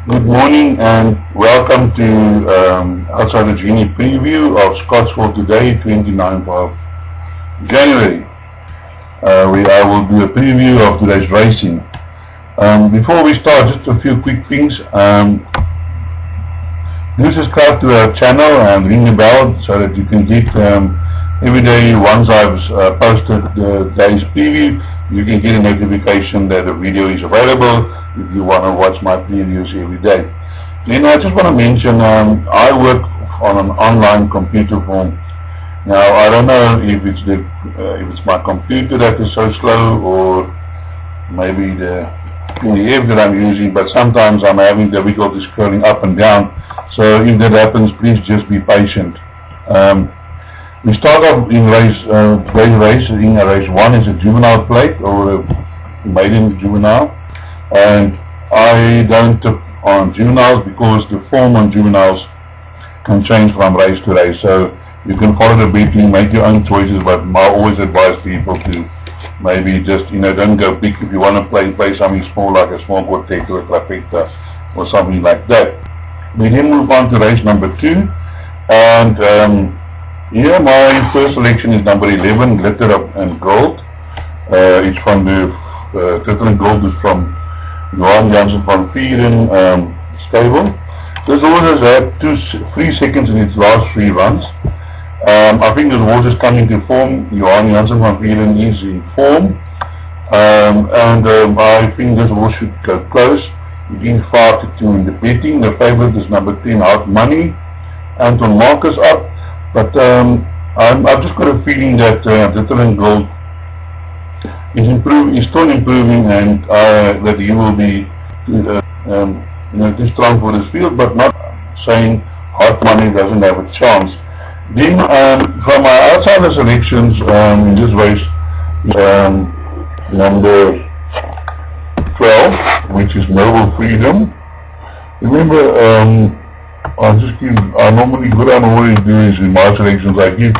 Good morning and welcome to Outsider Genie preview of Scottsville today, 29th of January. I will do a preview of today's racing. Before we start, just a few quick things. Do subscribe to our channel and ring the bell so that you can get every day once I've posted the day's preview, you can get a notification that a video is available if you want to watch my previews every day. Then I just want to mention I work on an online computer form. Now I don't know if it's my computer that is so slow or maybe the PDF that I'm using, but sometimes I'm having difficulty scrolling up and down. So if that happens, please just be patient. We start off in race 1 is a juvenile plate or a maiden juvenile, and I don't tip on juveniles because the form on juveniles can change from race to race. So you can follow the betting, make your own choices, but I always advise people to maybe just, don't go big. If you want to play something small like a small quartet or a trifecta or something like that. We then move on to race number 2, and here my first selection is number 11, Glitter and Gold. It's from the Glitter and Gold is from Johan Jansen van Vieren stable. This horse has had 3 seconds in its last 3 runs. I think this horse is coming to form. Johan Jansen van Vieren is in form, and I think this horse should go close. Between 5 to 2 in the betting. The favorite is number 10, Out Money. Anton Marcus up. But I've just got a feeling that Glitter and Gold is still improving, and that he will be too strong for this field, but not saying Hot Money doesn't have a chance. Then from my outsider selections in this race, number 12, which is Noble Freedom. Remember, I normally, what I normally do is in my selections, I give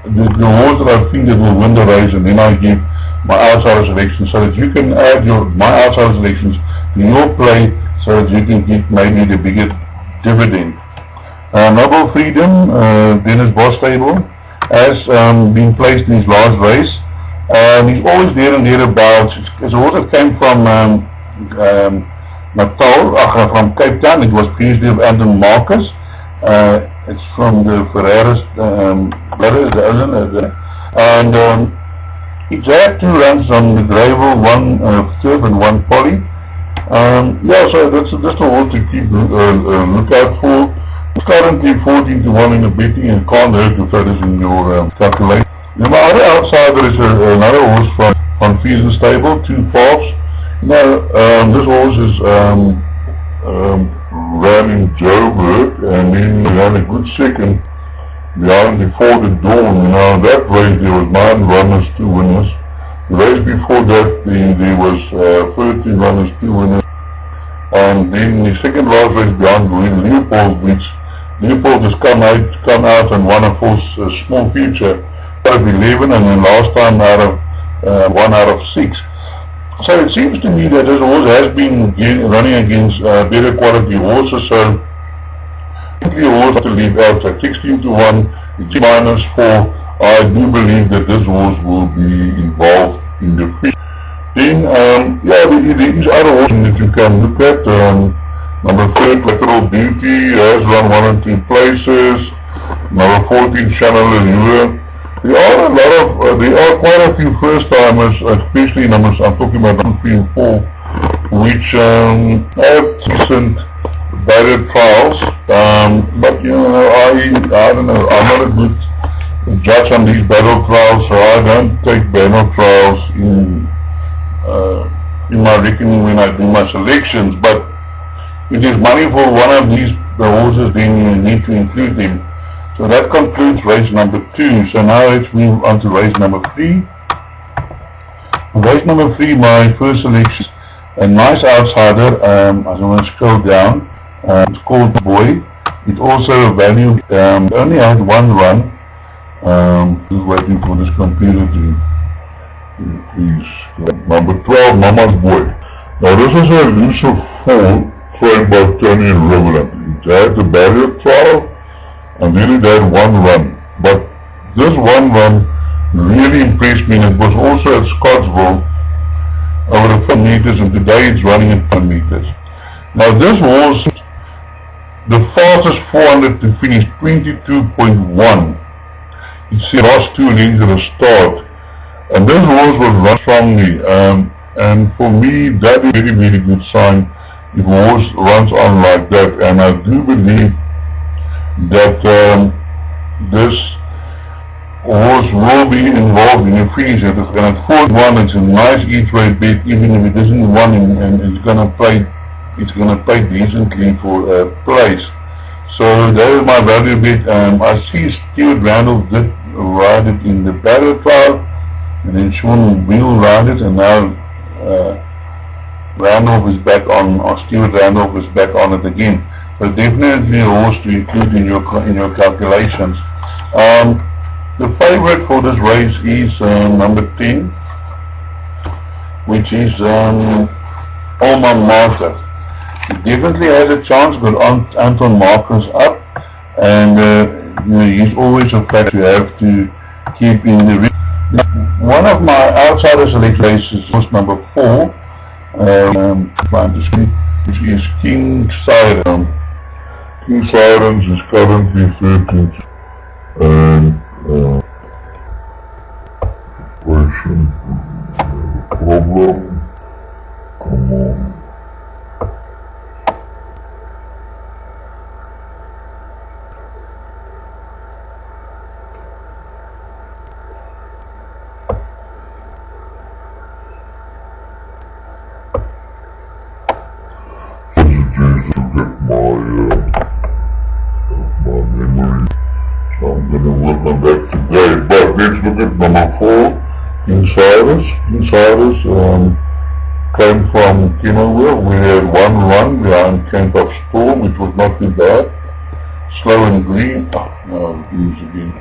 the horse that I think that will win the race, and then I give my outsider selections so that you can add my outsider selections to your play so that you can get maybe the bigger dividend. Noble Freedom, Dennis Boss stable, has been placed in his last race, and he's always there and thereabouts. It's a horse that came from Natal, from Cape Town. It was previously of Anton Marcus. It's from the Ferreira's brothers, and it's had 2 runs on the gravel, 1 turf and 1 poly. So that's a horse to keep look out for. It's currently 14 to 1 in the betting, and can't hurt to throw this in your calculation. Then my other outsider is another horse from Van Vieren stable, 2 Falls. This horse is ran in Joburg, and then he ran a good second behind Before the Dawn. That race there was 9 runners, 2 winners. The race before that there was 13 runners, 2 winners. And then the second last race behind Leopold, which Leopold has come out and won a small future out of 11, and then last time out of 1 out of 6. So it seems to me that this horse has been running against better quality horses, so the horse to leave out at 16 to 1, it's -4. I do believe that this horse will be involved in the field. Then, there is other horses that you can look at. Number 3, Collateral Beauty, has run 1 and 2 places. Number 14, Channel Allure. There are quite a few first timers, especially numbers, I'm talking about number 3 and 4, which have decent battle trials, but I don't know, I'm not a good judge on these battle trials, so I don't take battle trials in my reckoning when I do my selections. But if there's money for one of the horses, then you need to include them. So that concludes race number 2. So now let's move on to race number 3. Race number 3, my first selection, a nice outsider. I want to scroll down. It's called Boy. It also valued, only had 1 run. Just waiting for this computer to increase. Number 12, Mama's Boy. Now this is a elusive trained by Tony and Reverend. It had the barrier trial and then it had one run. But this one run really impressed me, and it was also at Scottsville over the 4 meters, and today it's running at 10 meters. Now this was the fastest 400 to finish 22.1. You see last 2 lengths at the start, and this horse was run strongly, and for me that is a very, very good sign if a horse runs on like that. And I do believe that this horse will be involved in the finish. It is going to 4-1. It's a nice each way bet, even if it isn't won, and it's going to pay decently for a place. So that is my value bet. I see Stuart Randolph did ride it in the barrier trial, and then Sean will ride it, and now Randolph is back on, or Stuart Randolph is back on it again. So definitely a horse to include in your calculations. The favorite for this race is number 10, which is Alma Mater. He definitely has a chance, but Anton Marcus up, and he's always a fact you have to keep in the reach. One of my outsider select races was number 4, which is King Siren. King Sirens is currently 13th, and question, problem, come on. I'm going to work on that today, but let's look at number 4, King Cyrus. King Cyrus came from Kenilworth. We had one run behind Camp of Storm, which was not too bad. Slow and Green, these again.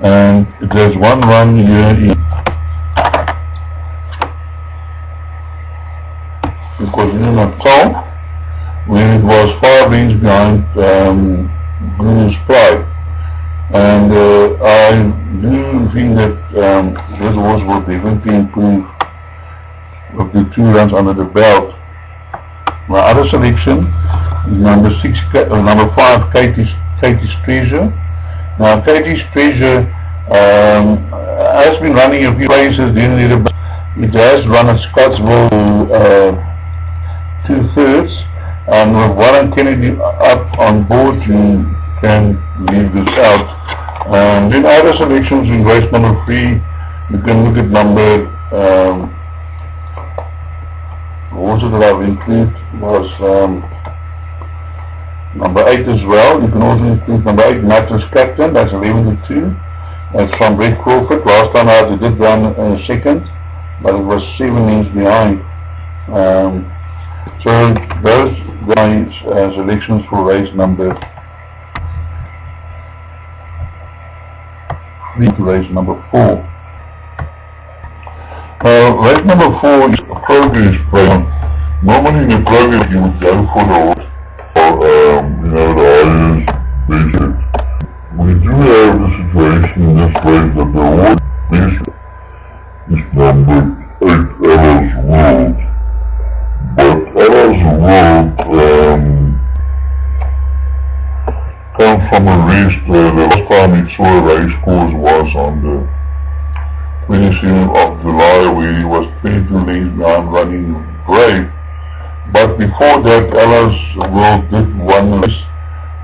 And there's one run here because in Natal, when it was 5 lengths behind Green's Pride, and I do think that this horse will definitely improve with the 2 runs under the belt. My other selection is number 5, Katie's Treasure. Now Katie's Treasure has been running a few races. It has run at Scottsville 2/3. And with Warren Kennedy up on board, you can leave this out. Then other selections in race number 3, you can look at number, also that I've included was number 8 as well. You can also include number 8, Mattress Captain, that's 11-2. That's from Brett Crawford. Last time out it did run second, but it was 7 lengths behind. So those guys selections for race number 3 to race number 4. Race number 4 is a progress race. Normally in the progress you would go for the horse, or the highest basic. We do have the situation in this race that the horse basic is number 8, Ella's World. But Ella's World comes from a race. The last time it saw a race course was on the 27th of July, where he was 22 lengths behind running Brave. But before that, Ella's World did one race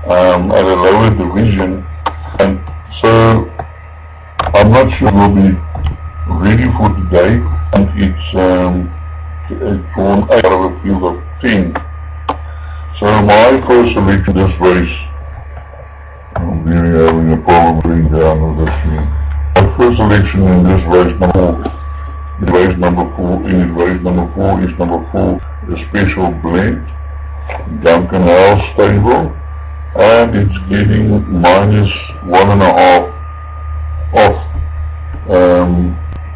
at a lower division, and so I'm not sure we'll be ready for today, and it's drawn 8 out of a field of 10. So my first selection this race, I'm really having a problem bringing down with this thing. My first selection in this race number 4 is number 4, the Special Blend, Duncan Howell stable, and it's getting -1.5 off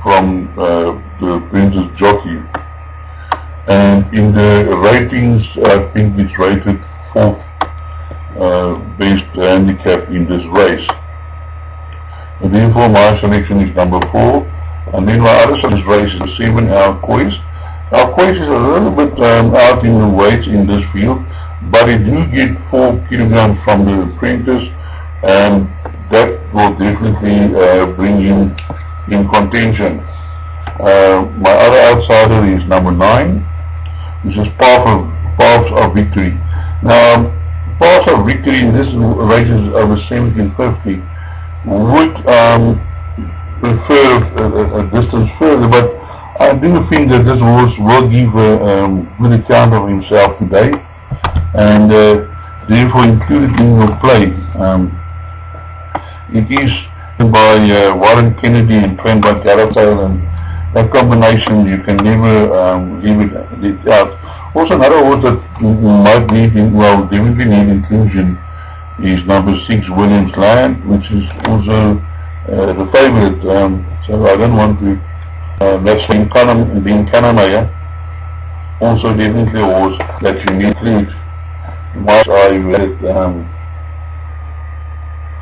from the Princess Jockey. And In the ratings, I think it's rated 4th best handicap in this race. And therefore my selection is number 4. And then my other selection race is the 7 Our Quest. Our Quest is a little bit out in the weight in this field, but it do get 4 kilograms from the apprentice, and that will definitely bring him in contention. My other outsider is number 9, which is Paths of Victory. Now, Paths of Victory in this race is over 1750. Would prefer a distance further, but I do think that this horse will give a good account of himself today, and therefore included in your play. It is by Warren Kennedy and trained by Garrett, and that combination you can never leave it out. Also another horse that might need, well, definitely need inclusion is number 6 Williams Land, which is also the favorite, so I don't want to, that's being Kanamaya, also definitely a horse that you need to include. Once I had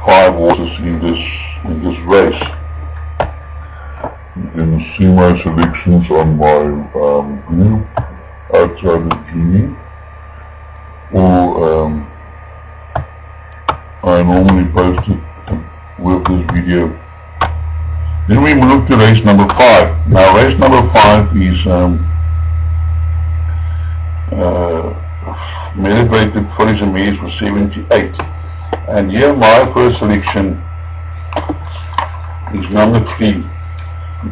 5 horses in this race. You can see my selections on my group, Outsider Genie, or I normally post it with this video. Then we move to race number 5. Now race number 5 is Meditated Furries and Mares for 78. And here my first selection is number 3,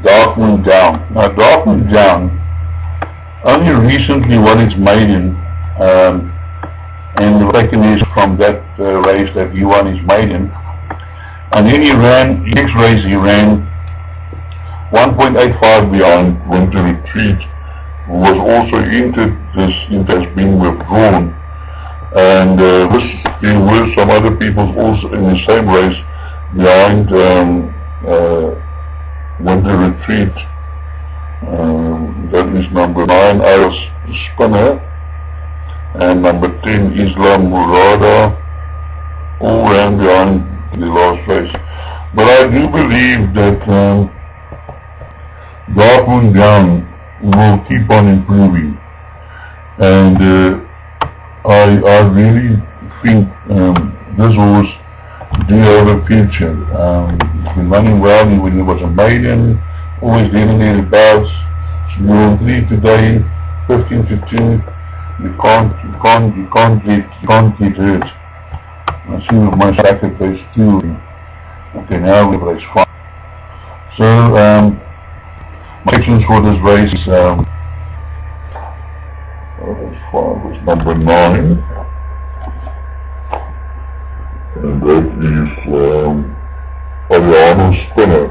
Dark Moon Down. Now Dark Moon Down only recently won its maiden, and the second is from that race that he won his maiden. And then he ran, next race he ran 1.85 behind Winter Retreat, who was also entered. This has been withdrawn, and there were some other people also in the same race behind Winter Retreat. That is number 9 Iris Spinner, and number 10 Islam Murada, all ran behind the last race. But I do believe that Dark Moon Down will keep on improving, and I really think this horse do have a future. He's been running well when he was a maiden, always getting there abouts. So 3 today, 15 to 2. You can't get hurt. I see with my second race 2. Okay, now we race 5. So my sections for this race is 5 is number 9, and that is Ariano Spinner,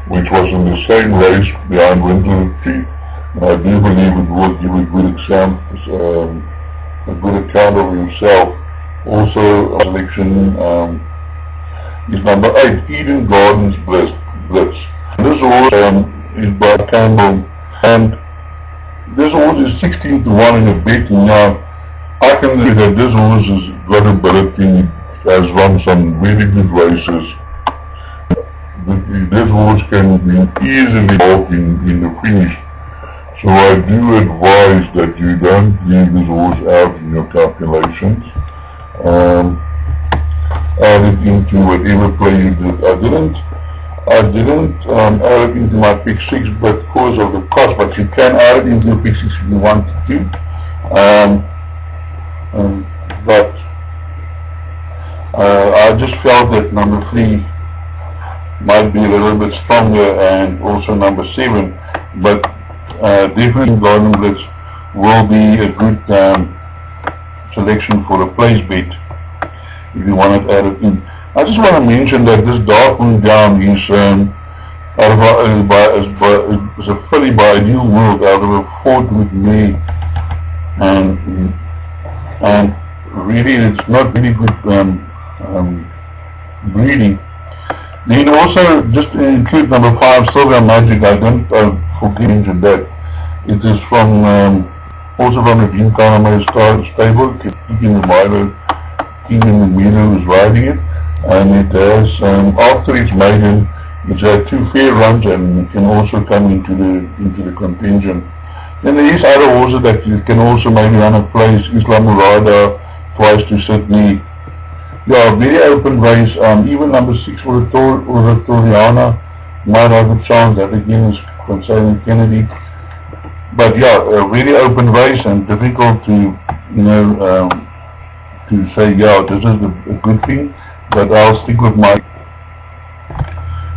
which was in the same race behind Winter Retreat. And I do believe it will give a good account of himself. Also, selection is number 8, Eden Gardens Blitz. This horse is by Campbell, and this horse is 16 to 1 in a betting. Now, I can say that this horse has got ability, has run some really good races. This horse can be easily involved in the finish. So I do advise that you don't leave this horse out in your calculations. Add it into whatever play you did. I didn't add it into my pick 6 because of the cost, but you can add it into your pick 6 if you want to. But I just felt that number 3 might be a little bit stronger, and also number 7, but definitely Golden Blitz will be a good selection for a place bet if you want to add it in. I just want to mention that this Dark Moon Down is a filly by Ideal World out of a Fort with me, and really it's not really good breeding. Then also just include number 5 Silver Magic. I don't forget to mention that. It is from Also from the Green Kanamay stable, King in the Milo is riding it, and it has, after it's maiden, it's had 2 fair runs and it can also come into the contingent. Then there is other horses that you can also maybe run a place, Islam Murada, twice to Sydney. Yeah, very open race, even number 6 for the Toriana might have a chance. That again is concerning Kennedy. But yeah, a very open race and difficult to, to say, yeah, this is a good thing, but I'll stick with my.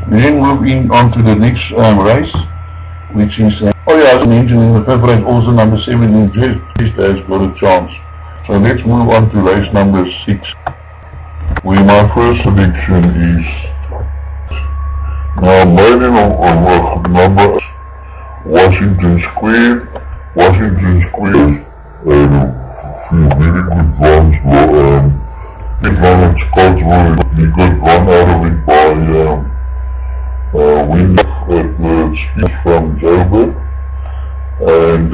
We then move on to the next race, which is, as I mentioned in the 5th race, also number 7 just has got a chance. So let's move on to race number 6, where my first selection is now maiden of number Washington Square, and a few very good runs. This one at Scottsville, he got run out of it by wind at the speed from Joburg, and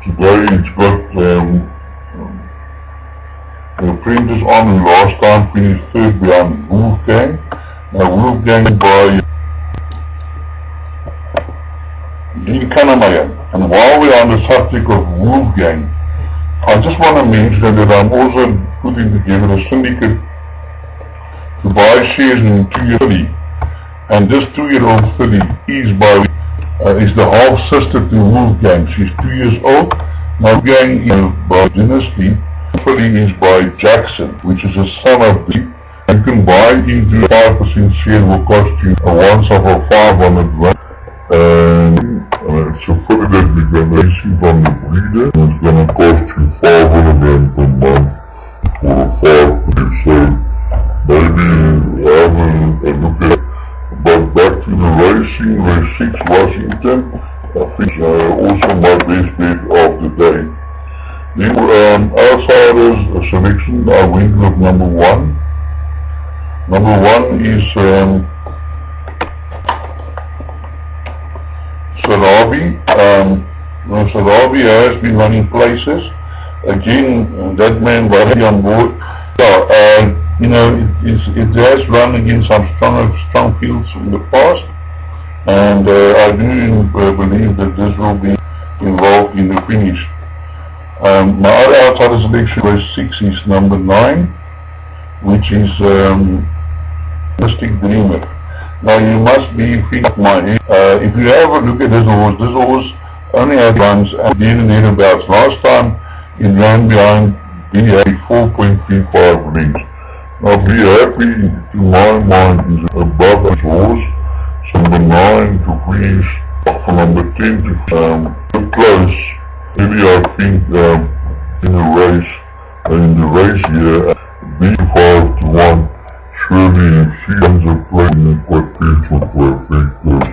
today it's got the Apprentice on, who last time finished 3rd behind Wolfgang. Now Wolfgang by Dean Kanamaya. And while we are on the subject of Wolfgang, I just want to mention that I'm also putting together a syndicate to buy shares in 2-year filly. And this 2-year-old filly is the half sister to Wolfgang. She's 2 years old. Now Wolfgang is by Dynasty. Filly is by Jackson, which is a son of the. You can buy into 5% share, will cost you a once-off of 500 rand. And it's a filly that we can receive from the breeder, and it's going to cost you 500 rand per month for a 5%. So maybe have a look at it. But back to the racing, race 6 Washington, I think also my best bet of the day. Then outsiders selection, I went with number 1. Number 1 is Sarabi. Sarabi has been running places. Again, that man was on board. It has run against some strong fields in the past, and I do believe that this will be involved in the finish. My other outsider selection, race 6, is number 9, which is Mystic Dreamer. Now you must be free of my head. If you have a look at this horse only had runs at the end and thereabouts. Last time it ran behind BA 4.35 lengths. Now Be Happy, to my mind, is above this horse. So number 9 to finish, from number 10 to close. Really I think in the race here, B5 to 1, surely if she ends up playing a potential to affect us,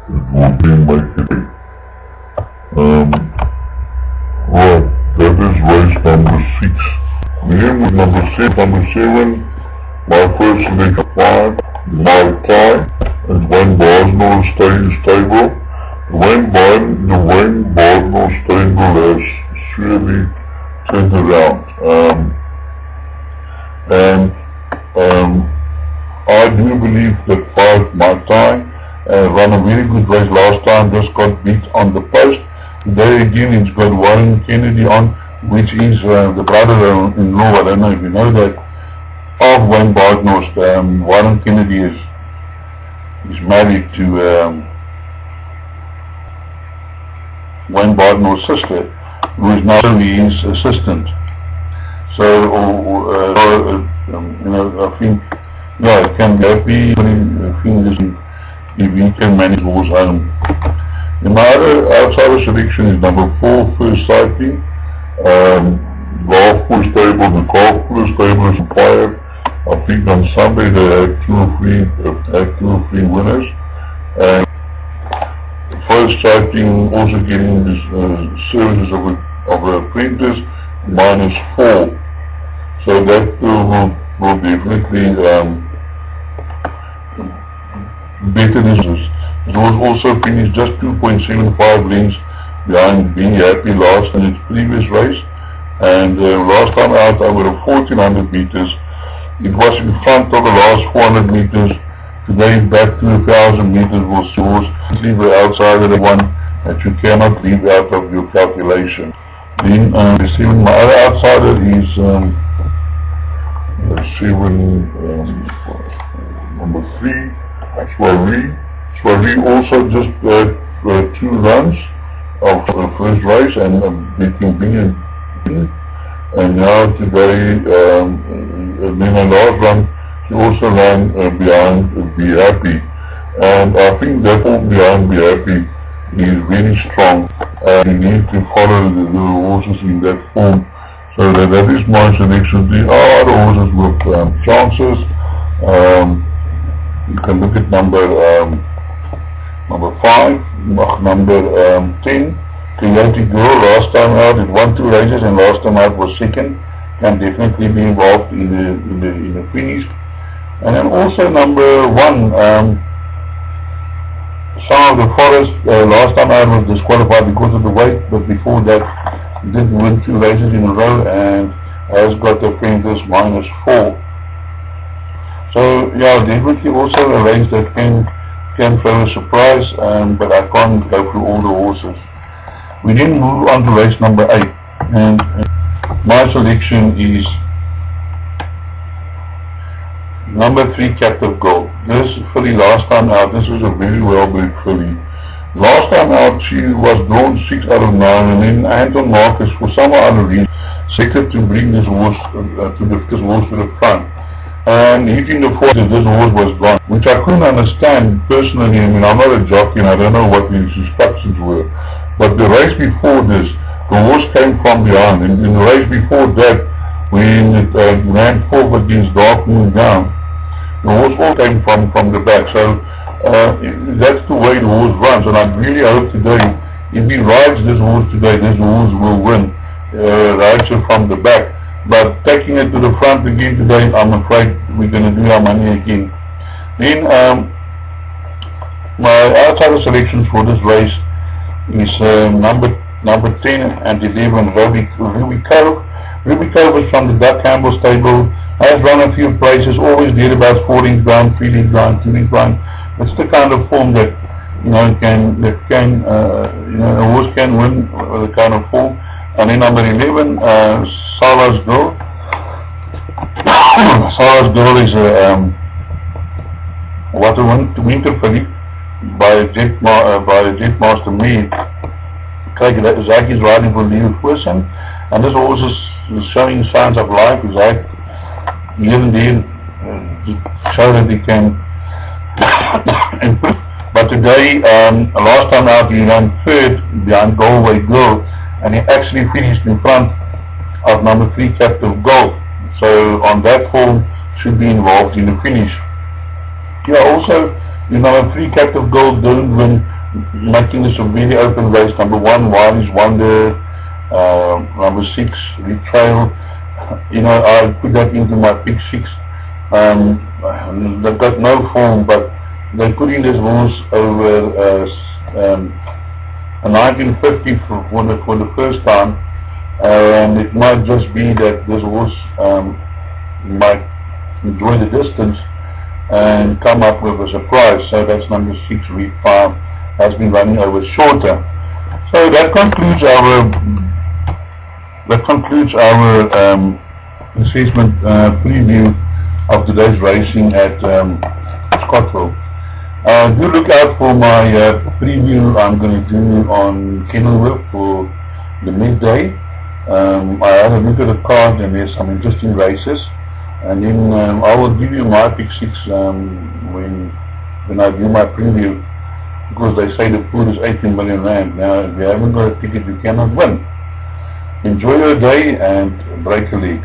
it will be make it. Right, that is race number 6. Then with number 7, my first selection 5, my tie, and Wayne Bosnell stable. The Wayne Bosnell stable has surely turned around. I do believe that 5, my tie, ran a very good race last time, just got beat on the post. Today again it's got Warren Kennedy on, which is the brother-in-law, I don't know if you know that, of Wayne Bosnell's. Warren Kennedy is married to Wayne Bosnell's sister, who is now his assistant. So, I think, it can be happy. I think if he can manage horse home. And my other outsider selection is number 4, First Sighting. Golf Course stable, the Golf Course stable is acquired. I think on Sunday they had 2 or 3 winners. And First Sighting also getting this services of an apprentice, -4. So that will definitely better this. It was also finished just 2.75 lengths behind Be Happy last in its previous race, and last time out over 1400 meters. It was in front of the last 400 meters. Today back to 1000 meters was yours. Leave the outsider the one that you cannot leave out of your calculation. Then receiving my other outsider is number 3, Soiree. Soiree also just got 2 runs of the first race and beating Bing and now today in the last run she also ran behind Be Happy, and I think that all behind Be Happy is very strong, and you need to follow the horses in that form. So that is my selection. There are the horses with chances. You can look at number 5, number 10, Coyote Girl. Last time out it won 2 races and last time out was second. Can definitely be involved in the finish. And then also number 1, Song of the Forest. Last time out was disqualified because of the weight, but before that he did win 2 races in a row and has got the apprentice -4. So yeah, definitely also a race that can throw a surprise, but I can't go through all the horses. We then move on to race number 8, and my selection is number 3, Captive Gold. This filly last time out, this is a very well-bred filly. Last time out she was drawn 6 out of 9, and then Anton Marcus for some other reason selected to bring this horse to the front. And hitting the 4th, this horse was gone, which I couldn't understand personally. I mean, I'm not a jockey and I don't know what his instructions were, but the race before this, the horse came from behind, and in the race before that, when it ran 4th against Dark Moon Down, the horse all came from the back. So that's the way the horse runs, and I really hope today, if he rides this horse today, this horse will win. Rides it from the back. But taking it to the front again today, I'm afraid we're going to do our money again. Then my outsider selections for this race is number 10 and 11, Ruby Cove. Ruby Cove is from the Doug Campbell stable. Has run a few places, always did about 4 inch ground, 3 inch ground, 2 inch ground. It's the kind of form that a horse can win with the kind of form. And then number 11, Sarah's Girl. Sarah's Girl is a winter filly by Jetmaster Mead. Craig Zach is riding for Leo Ferguson, and this horse is showing signs of life. Zach here and there show that he can improve. But today, last time out he ran 3rd behind Galway Girl, and he actually finished in front of number 3, Captive Gold. So on that form, should be involved in the finish. Yeah, also, number 3, Captive Gold didn't win, making this a very open race. Number 1, Wiley's Wonder, number 6, Retrail. I put that into my pick 6. They've got no form, but they're putting this horse over a 1950 for the first time, and it might just be that this horse might enjoy the distance and come up with a surprise. So that's number 6, Reed Farm, has been running over shorter. So that concludes our assessment preview of today's racing at Scottville. Do look out for my preview I'm going to do on Kenilworth for the midday. I had a look at the card and there's some interesting races, and then I will give you my pick 6 when I do my preview, because they say the pool is 18 million rand. Now if you haven't got a ticket you cannot win. Enjoy your day and break a leg.